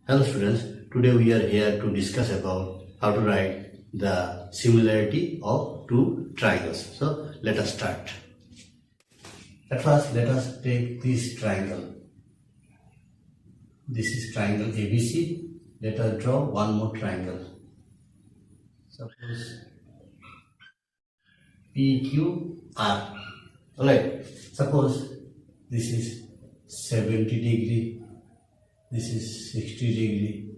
Hello students, today we are here to discuss about how to write the similarity of two triangles. So let us start. At first let us take this triangle. This is triangle ABC. Let us draw one more triangle. Suppose PQR. Alright, suppose this is 70 degree. This is 60 degree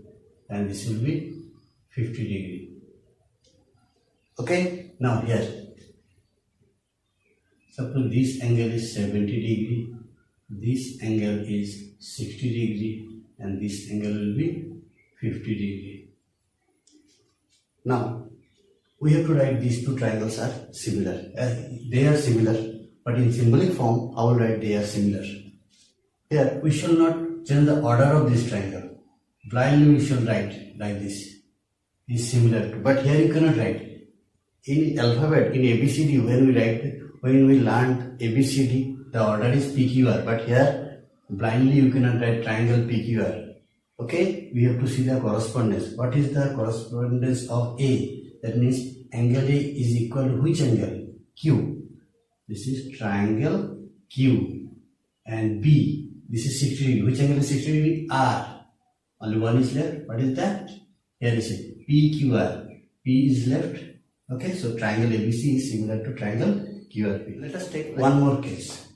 and this will be 50 degree. Okay, now here suppose this angle is 70 degree, this angle is 60 degree and this angle will be 50 degree. Now we have to write these two triangles are similar. They are similar, but in symbolic form I will write they are similar. Here we shall not change the order of this triangle. Blindly we shall write like this. Is similar to, but here you cannot write. In alphabet, in ABCD, when we learned ABCD, the order is PQR, but here blindly you cannot write triangle PQR. Okay, we have to see the correspondence. What is the correspondence of A? That means angle A is equal to which angle? Q. This is triangle Q. And B, this is 60 degree. Which angle is 60 degree? R. Only one is left. What is that? Here is it. PQR. P is left. Okay, so triangle ABC is similar to triangle QRP. Let us take one more case.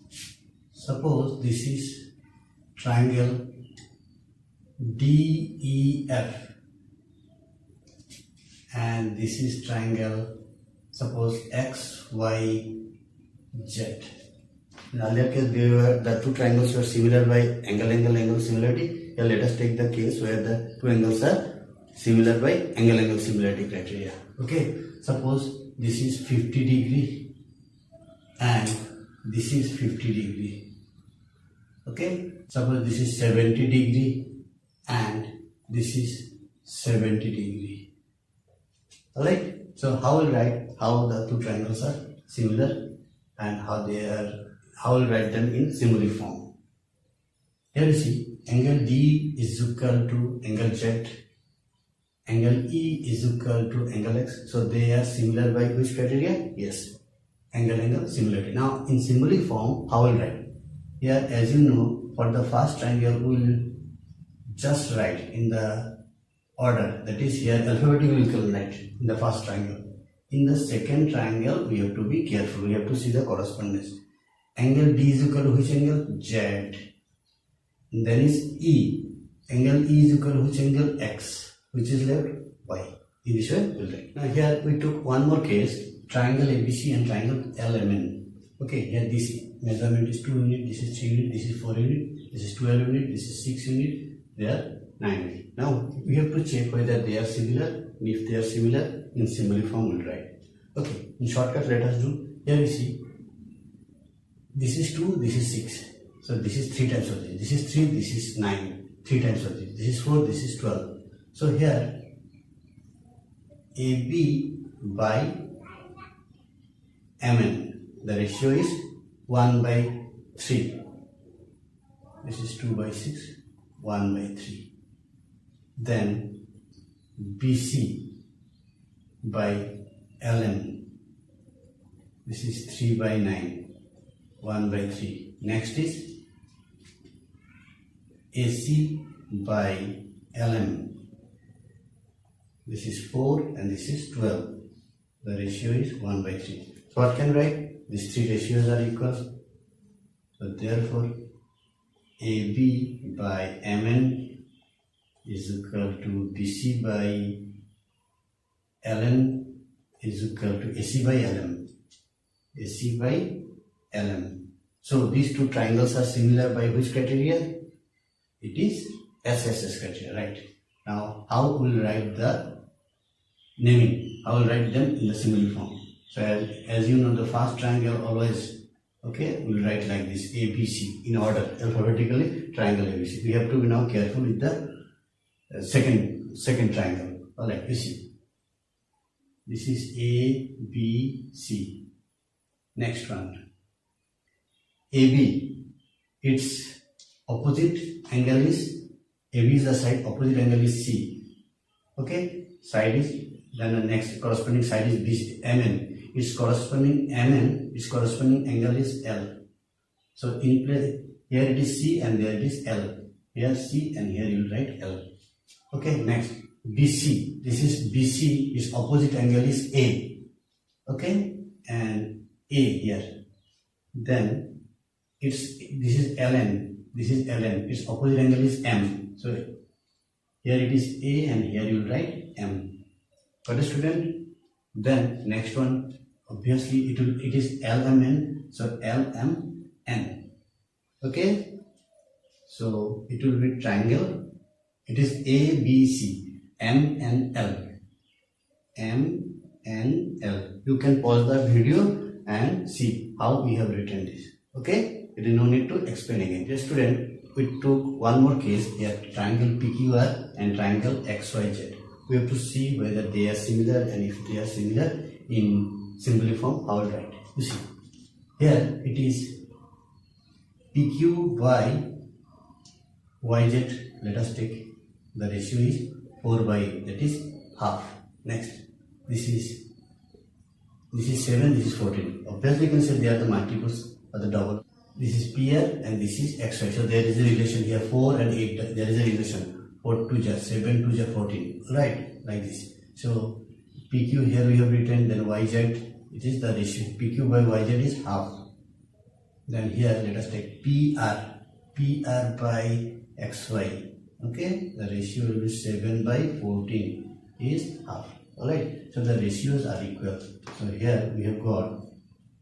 Suppose this is triangle DEF and this is triangle, suppose XYZ. In earlier case, the two triangles were similar by angle similarity. Here let us take the case where the two angles are similar by angle similarity criteria. Okay, suppose this is 50 degree and this is 50 degree. Okay, suppose this is 70 degree and this is 70 degree. Alright, so how will write how the two triangles are similar and how will write them in symbolic form. Here you see angle D is equal to angle Z, angle E is equal to angle X. So they are similar by which criteria? Yes, angle similarity. Now in symbolic form, how will write? Here, as you know, for the first triangle we will just write in the order, that is here alphabetically we will write in the first triangle. In the second triangle we have to be careful, we have to see the correspondence. Angle D is equal to which angle? Z. Then is E. Angle E is equal to which angle? X. Which is left? Y. In this way we'll write. Now here we took one more case, triangle ABC and triangle LMN. Okay, here this measurement is 2 unit, this is 3 unit, this is 4 unit, this is 12 unit, this is 6 unit, they are 9 unit. Now we have to check whether they are similar, and if they are similar, in symbolic form we'll write. Okay, in shortcut let us do. Here we see this is 2, this is 6. So this is 3 times of this. This is 3, this is 9. 3 times of this. This is 4, this is 12. So here AB by MN, the ratio is 1 by 3. This is 2 by 6, 1 by 3. Then BC by LM, this is 3 by 9, 1 by 3. Next is AC by LM, this is 4 and this is 12. The ratio is 1 by 3. So what can write? These three ratios are equal. So therefore AB by MN is equal to BC by LN is equal to AC by LM. AC by LM. So these two triangles are similar by which criteria? It is SSS criteria, right? Now how will write the naming? I will write them in the symbolic form. So as you know, the first triangle always, okay, we'll write like this, ABC in order, alphabetically, triangle ABC. We have to be now careful with the second triangle. Alright, you see. This is ABC. Next one. AB, its opposite angle is AB is the side, opposite angle is C. Okay, side is, then the next corresponding side is B, MN. Its corresponding MN, its corresponding angle is L. So in place, here it is C and there it is L. Here C and here you will write L. Okay, next BC. This is BC, its opposite angle is A. Okay, and A here. Then this is LN. This is LN. Its opposite angle is M. So here it is A and here you will write M. Got it, student? Then next one, obviously it is LMN. So LMN. Okay. So it will be triangle. It is ABC. M and L. M and L. You can pause the video and see how we have written this. Okay. There is no need to explain again. Just student, we took one more case here, triangle PQR and triangle XYZ. We have to see whether they are similar, and if they are similar in symbolic form, how to write. You see, here it is PQ by YZ. Let us take the ratio is 4 by 8, that is half. Next, this is 7, this is 14. Obviously, you can say they are the multiples or the double. This is PR and this is XY. So there is a relation here, 4 and 8. There is a relation. 4 to 7 to 14. Right, like this. So PQ here we have written, then YZ, it is the ratio. PQ by YZ is half. Then here let us take PR by XY. Okay, the ratio will be 7 by 14 is half. Alright, so the ratios are equal. So here we have got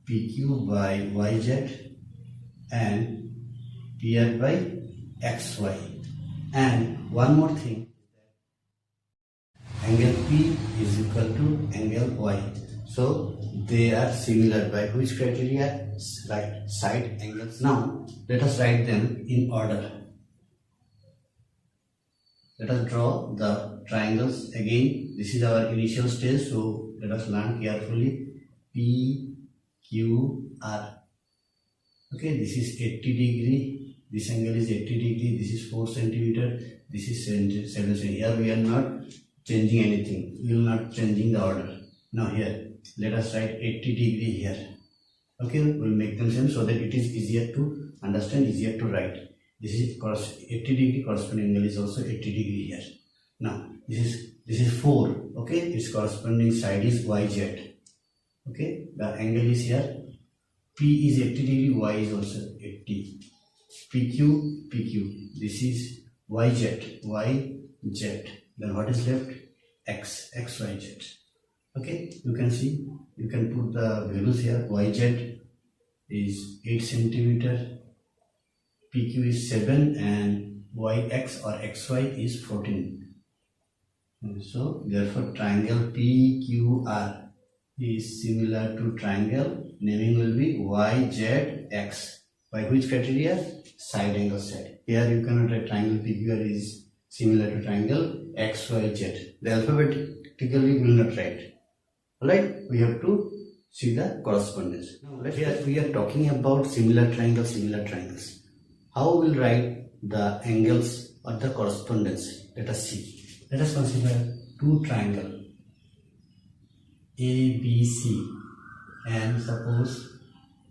PQ by YZ and PR by XY. And one more thing, angle P is equal to angle Y. So they are similar by which criteria? Right, side angles. Now let us write them in order. Let us draw the triangles again. This is our initial stage, so let us learn carefully. P, Q, R. Okay, this is 80 degree. This angle is 80 degree. This is 4 centimeter. This is 7 centimeter. Here we are not changing anything. We will not changing the order. Now here, let us write 80 degree here. Okay, we will make them same so that it is easier to understand, easier to write. This is 80 degree, corresponding angle is also 80 degree here. Now this is 4. Okay, its corresponding side is YZ. Okay, the angle is here. P is 80 degree, Y is also 80. PQ. This is YZ. Then what is left? XYZ. Okay, you can see. You can put the values here. YZ is 8 centimeter. PQ is 7 and YX or XY is 14. And so therefore triangle PQR is similar to triangle. Naming will be YZX. By which criteria? Side angle set. Here you cannot write triangle PQR is similar to triangle XYZ. The alphabetically will not write. Alright, we have to see the correspondence. Now here we are talking about similar triangles. How we will write the angles or the correspondence? Let us see. Let us consider two triangles ABC and suppose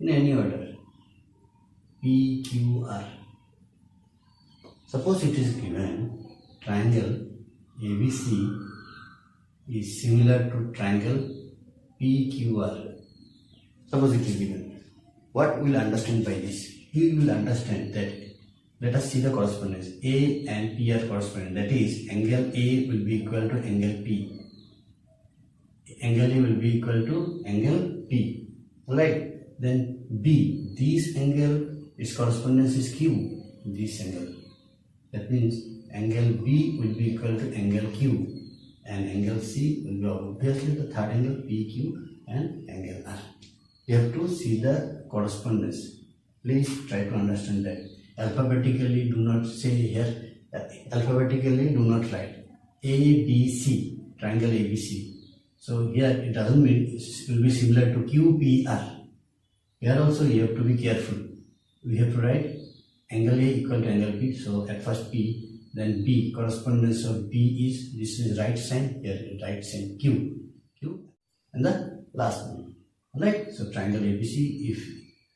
in any order PQR. Suppose it is given triangle ABC is similar to triangle PQR. Suppose it is given. What we will understand by this? You will understand that, let us see the correspondence. A and P are corresponding. That is, angle A will be equal to angle P. Angle A will be equal to angle P. Alright. Then B, this angle, its correspondence is Q. This angle. That means angle B will be equal to angle Q. And angle C will be obviously the third angle PQ and angle R. You have to see the correspondence. Please try to understand that. Alphabetically do not say here, alphabetically do not write ABC, triangle ABC. So here it doesn't mean it will be similar to QPR. Here also you have to be careful. We have to write angle A equal to angle P. So at first P, then B, correspondence of B is, this is right sign, here is right sign Q, and the last one. Alright, so triangle ABC,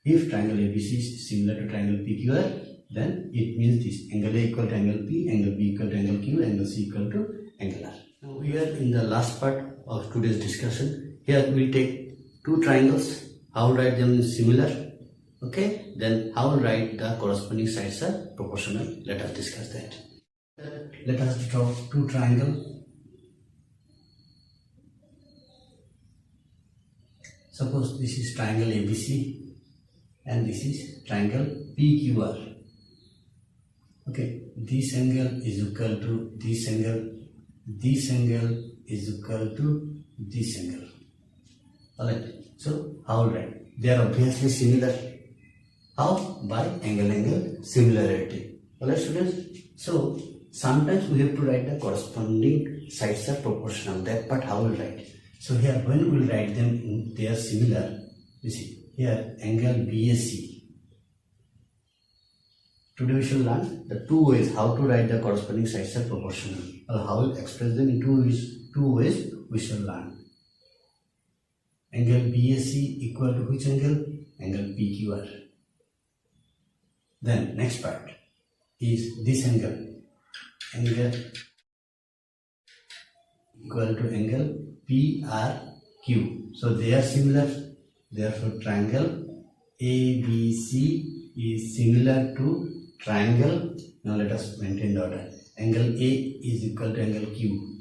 if triangle ABC is similar to triangle PQR, then it means this angle A equal to angle P, angle B equal to angle Q, angle C equal to angle R. Now we are in the last part of today's discussion. Here we will take two triangles, how to write them similar, okay, then how to write the corresponding sides are proportional. Let us discuss that. Let us draw two triangles. Suppose this is triangle ABC and this is triangle PQR. Okay, this angle is equal to this angle is equal to this angle. Alright, so how to write? They are obviously similar. How? By angle similarity. Alright students, so sometimes we have to write the corresponding sides are proportional. That part how we write. So here when we will write them, they are similar. You see here angle BAC. Today we shall learn the two ways how to write the corresponding sides are proportional, or how to express them in two ways we shall learn. Angle BAC equal to which angle? Angle PQR. Then next part is this angle equal to angle PRQ. So they are similar. Therefore triangle ABC is similar to triangle. Now let us maintain the order. Angle A is equal to angle Q.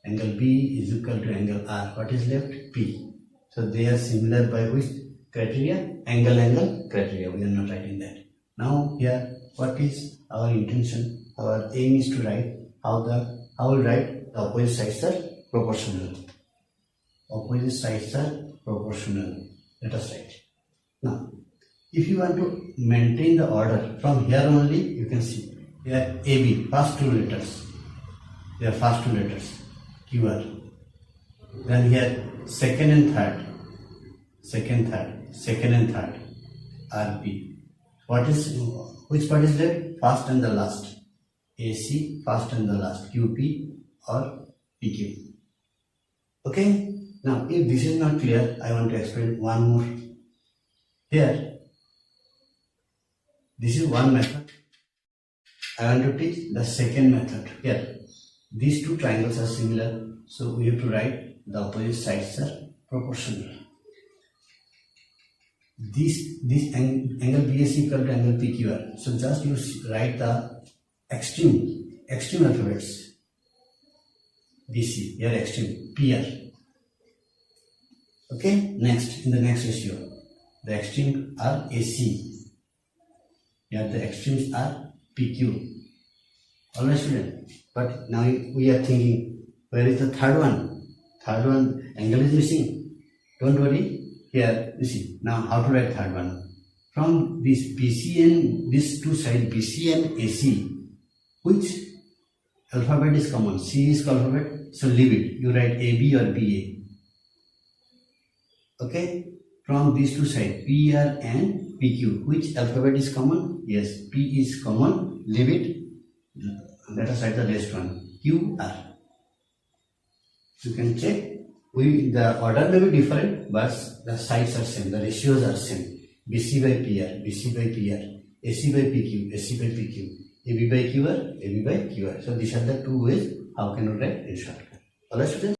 Angle B is equal to angle R. What is left? P. So they are similar by which criteria? Angle criteria. We are not writing that. Now here what is our intention? Our aim is to write how we write the opposite sides are proportional. Opposite sides are proportional. Let us write. Now if you want to maintain the order from here only, you can see here AB, first two letters. They are first two letters. QR. Then here second and third. Second and third. RP. Which part is left? First and the last. AC, first and the last. QP or PQ. Okay. Now if this is not clear, I want to explain one more. Here, this is one method. I want to teach the second method. Here, these two triangles are similar, so we have to write the opposite sides are proportional. This angle BAC equal to angle PQR. So just you write the extreme alphabets. BC, here extreme, PR. Okay, next, in the next ratio, the extremes are AC. Here the extremes are PQ. Alright student, but now we are thinking, where is the third one? Third one, angle is missing. Don't worry, here you see, now how to write third one? From this BC and these two sides, BC and AC, which alphabet is common? C is alphabet, so leave it. You write AB or BA. Okay, from these two sides, PR and PQ, which alphabet is common? Yes, P is common, leave it. Let us write the last one, QR. You can check, the order may be different, but the sides are same, the ratios are same. BC by PR, BC by PR, AC by PQ, AC by PQ, AB by QR, AB by QR. So these are the two ways how can we write in shortcut. Alright students?